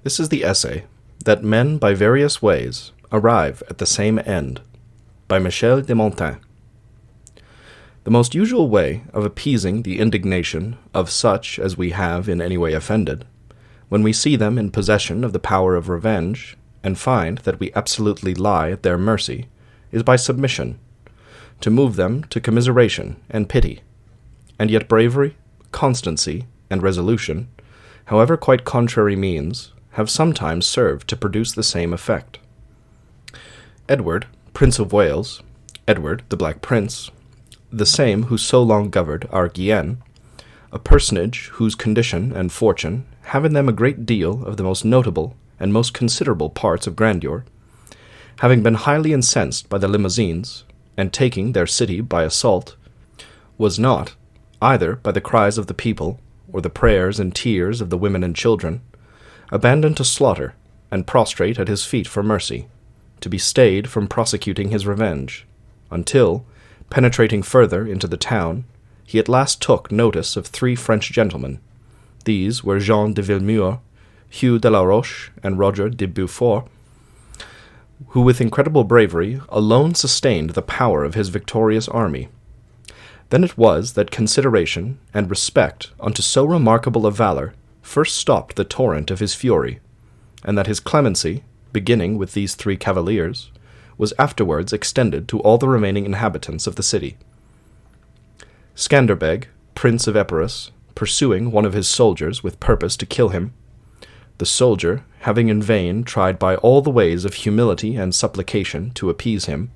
This is the essay, That Men by Various Ways Arrive at the Same End, by Michel de Montaigne. The most usual way of appeasing the indignation of such as we have in any way offended, when we see them in possession of the power of revenge, and find that we absolutely lie at their mercy, is by submission, to move them to commiseration and pity, and yet bravery, constancy, and resolution, however quite contrary means, have sometimes served to produce the same effect. Edward, Prince of Wales, Edward the Black Prince, the same who so long governed our Guienne, a personage whose condition and fortune have in them a great deal of the most notable and most considerable parts of grandeur, having been highly incensed by the Limousines, and taking their city by assault, was not, either by the cries of the people, or the prayers and tears of the women and children, abandoned to slaughter, and prostrate at his feet for mercy, to be stayed from prosecuting his revenge, until, penetrating further into the town, he at last took notice of 3 French gentlemen. These were Jean de Villemur, Hugh de la Roche, and Roger de Beaufort, who with incredible bravery alone sustained the power of his victorious army. Then it was that consideration and respect unto so remarkable a valor first stopped the torrent of his fury, and that his clemency, beginning with these 3 cavaliers, was afterwards extended to all the remaining inhabitants of the city. Scanderbeg, Prince of Epirus, pursuing one of his soldiers with purpose to kill him, the soldier, having in vain tried by all the ways of humility and supplication to appease him,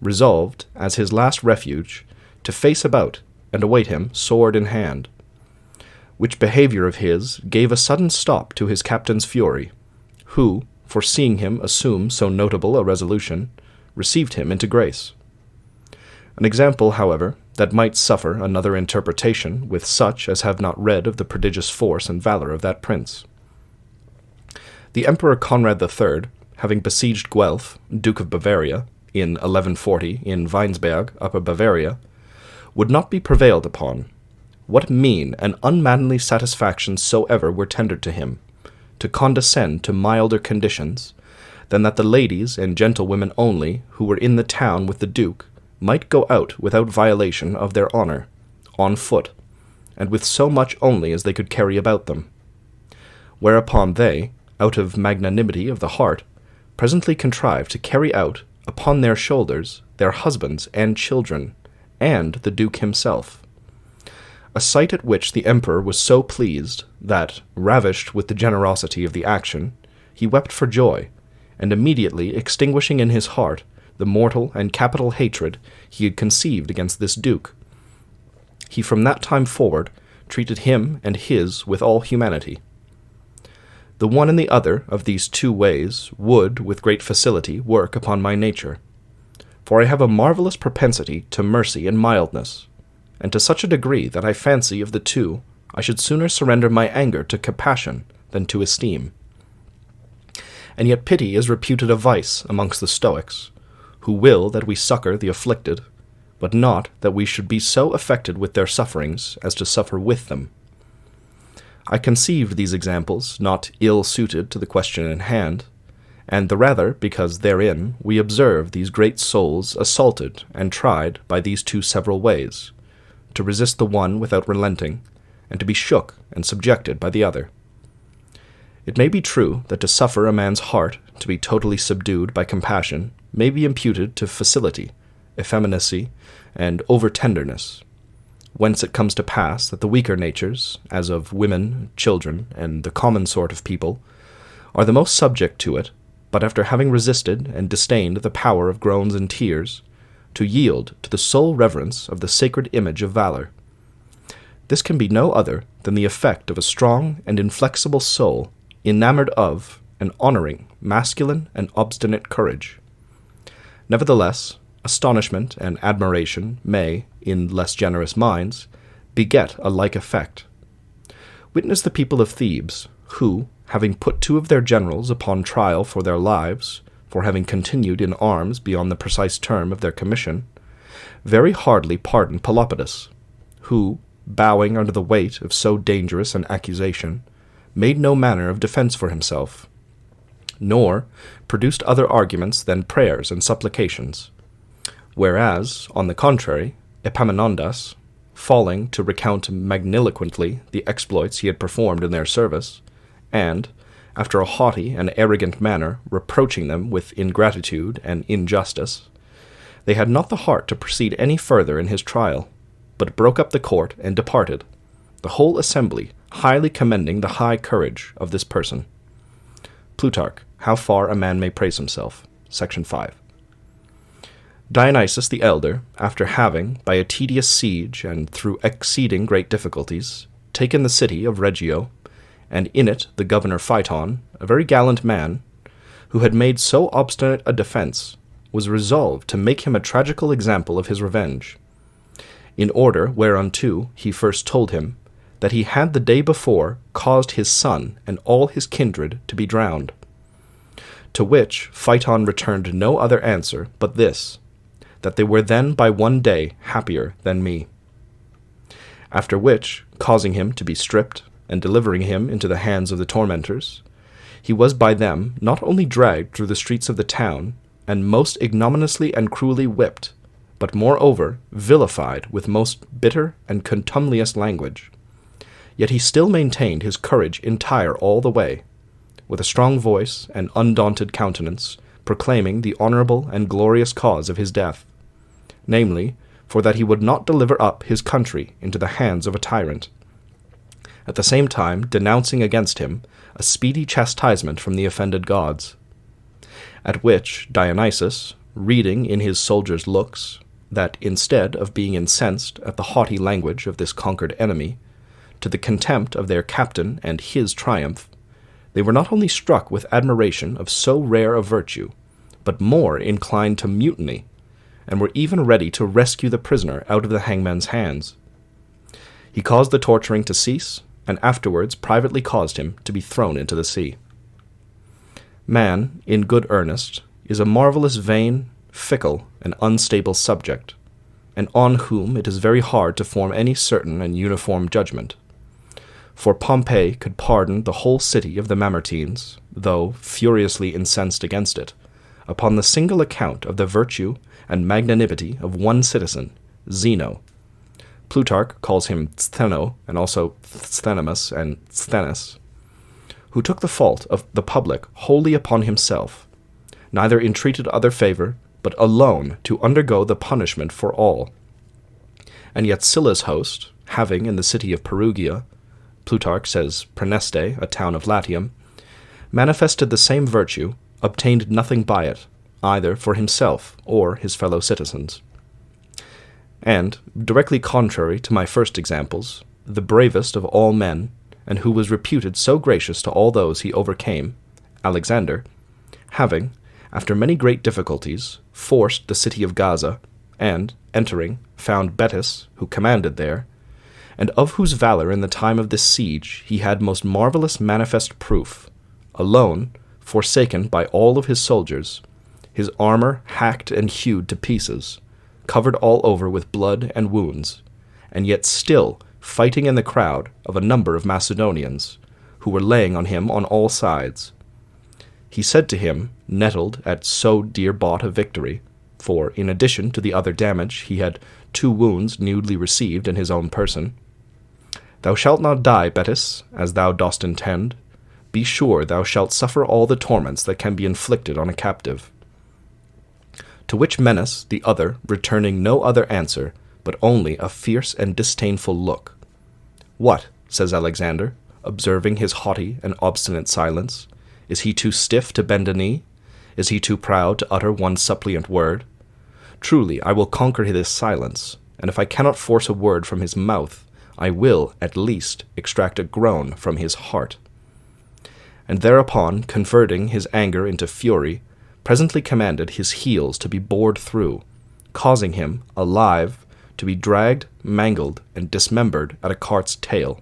resolved, as his last refuge, to face about and await him sword in hand, which behavior of his gave a sudden stop to his captain's fury, who, foreseeing him assume so notable a resolution, received him into grace. An example, however, that might suffer another interpretation with such as have not read of the prodigious force and valor of that prince. The Emperor Conrad III, having besieged Guelph, Duke of Bavaria, in 1140 in Weinsberg, Upper Bavaria, would not be prevailed upon. What mean and unmanly satisfactions soever were tendered to him, to condescend to milder conditions, than that the ladies and gentlewomen only, who were in the town with the Duke, might go out without violation of their honour, on foot, and with so much only as they could carry about them. Whereupon they, out of magnanimity of the heart, presently contrived to carry out, upon their shoulders, their husbands and children, and the Duke himself. A sight at which the Emperor was so pleased, that, ravished with the generosity of the action, he wept for joy, and immediately extinguishing in his heart the mortal and capital hatred he had conceived against this Duke, he from that time forward treated him and his with all humanity. The one and the other of these 2 ways would, with great facility, work upon my nature, for I have a marvellous propensity to mercy and mildness, and to such a degree that I fancy of the 2 I should sooner surrender my anger to compassion than to esteem. And yet pity is reputed a vice amongst the Stoics, who will that we succour the afflicted, but not that we should be so affected with their sufferings as to suffer with them. I conceived these examples not ill-suited to the question in hand, and the rather because therein we observe these great souls assaulted and tried by these 2 several ways, to resist the one without relenting, and to be shook and subjected by the other. It may be true that to suffer a man's heart to be totally subdued by compassion may be imputed to facility, effeminacy, and over-tenderness, whence it comes to pass that the weaker natures, as of women, children, and the common sort of people, are the most subject to it, but after having resisted and disdained the power of groans and tears, to yield to the sole reverence of the sacred image of valor. This can be no other than the effect of a strong and inflexible soul enamoured of and honouring masculine and obstinate courage. Nevertheless, astonishment and admiration may, in less generous minds, beget a like effect. Witness the people of Thebes, who, having put 2 of their generals upon trial for their lives, for having continued in arms beyond the precise term of their commission, very hardly pardoned Pelopidas, who, bowing under the weight of so dangerous an accusation, made no manner of defence for himself, nor produced other arguments than prayers and supplications. Whereas, on the contrary, Epaminondas, falling to recount magniloquently the exploits he had performed in their service, and, after a haughty and arrogant manner, reproaching them with ingratitude and injustice, they had not the heart to proceed any further in his trial, but broke up the court and departed, the whole assembly highly commending the high courage of this person. Plutarch, How Far a Man May Praise Himself, Section 5. Dionysius the elder, after having, by a tedious siege and through exceeding great difficulties, taken the city of Reggio, and in it the governor Phaeton, a very gallant man, who had made so obstinate a defence, was resolved to make him a tragical example of his revenge, in order whereunto he first told him that he had the day before caused his son and all his kindred to be drowned. To which Phaeton returned no other answer but this, that they were then by one day happier than me. After which, causing him to be stripped, and delivering him into the hands of the tormentors, he was by them not only dragged through the streets of the town, and most ignominiously and cruelly whipped, but moreover vilified with most bitter and contumelious language. Yet he still maintained his courage entire all the way, with a strong voice and undaunted countenance, proclaiming the honourable and glorious cause of his death, namely, for that he would not deliver up his country into the hands of a tyrant, at the same time denouncing against him a speedy chastisement from the offended gods. At which Dionysius, reading in his soldiers' looks that instead of being incensed at the haughty language of this conquered enemy, to the contempt of their captain and his triumph, they were not only struck with admiration of so rare a virtue, but more inclined to mutiny, and were even ready to rescue the prisoner out of the hangman's hands. He caused the torturing to cease, and afterwards privately caused him to be thrown into the sea. Man, in good earnest, is a marvellous vain, fickle, and unstable subject, and on whom it is very hard to form any certain and uniform judgment. For Pompey could pardon the whole city of the Mamertines, though furiously incensed against it, upon the single account of the virtue and magnanimity of one citizen, Zeno. Plutarch calls him Stheno, and also Sthenimus and Sthenes, who took the fault of the public wholly upon himself, neither entreated other favour, but alone to undergo the punishment for all. And yet Sylla's host, having in the city of Perugia, Plutarch says Praeneste, a town of Latium, manifested the same virtue, obtained nothing by it, either for himself or his fellow citizens. And, directly contrary to my first examples, the bravest of all men, and who was reputed so gracious to all those he overcame, Alexander, having, after many great difficulties, forced the city of Gaza, and, entering, found Betis, who commanded there, and of whose valour in the time of this siege he had most marvellous manifest proof, alone, forsaken by all of his soldiers, his armour hacked and hewed to pieces, covered all over with blood and wounds, and yet still fighting in the crowd of a number of Macedonians, who were laying on him on all sides. He said to him, nettled at so dear-bought a victory, for in addition to the other damage he had 2 wounds newly received in his own person, "Thou shalt not die, Betis, as thou dost intend. Be sure thou shalt suffer all the torments that can be inflicted on a captive." To which menace the other, returning no other answer, but only a fierce and disdainful look. "What," says Alexander, observing his haughty and obstinate silence, "is he too stiff to bend a knee? Is he too proud to utter one suppliant word? Truly, I will conquer his silence, and if I cannot force a word from his mouth, I will, at least, extract a groan from his heart." And thereupon, converting his anger into fury, presently commanded his heels to be bored through, causing him, alive, to be dragged, mangled, and dismembered at a cart's tail.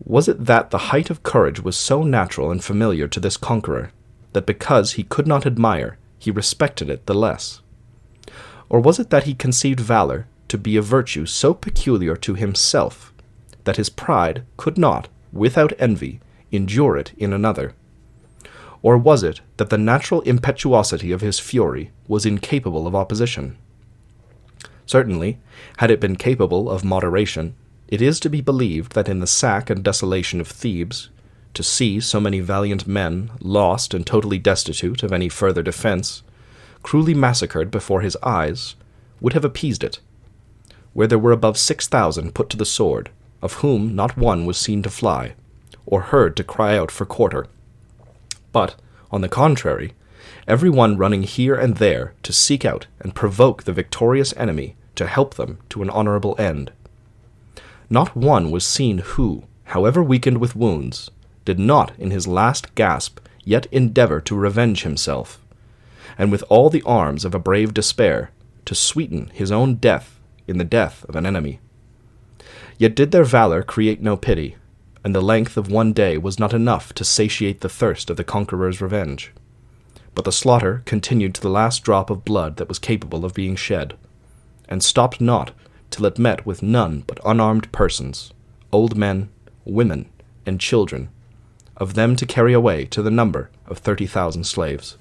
Was it that the height of courage was so natural and familiar to this conqueror, that because he could not admire, he respected it the less? Or was it that he conceived valour to be a virtue so peculiar to himself, that his pride could not, without envy, endure it in another? Or was it that the natural impetuosity of his fury was incapable of opposition? Certainly, had it been capable of moderation, it is to be believed that in the sack and desolation of Thebes, to see so many valiant men lost and totally destitute of any further defense, cruelly massacred before his eyes, would have appeased it, where there were above 6,000 put to the sword, of whom not one was seen to fly, or heard to cry out for quarter. But, on the contrary, every one running here and there to seek out and provoke the victorious enemy to help them to an honorable end. Not one was seen who, however weakened with wounds, did not in his last gasp yet endeavor to revenge himself, and with all the arms of a brave despair, to sweeten his own death in the death of an enemy. Yet did their valor create no pity, and the length of one day was not enough to satiate the thirst of the conqueror's revenge. But the slaughter continued to the last drop of blood that was capable of being shed, and stopped not till it met with none but unarmed persons, old men, women, and children, of them to carry away to the number of 30,000 slaves.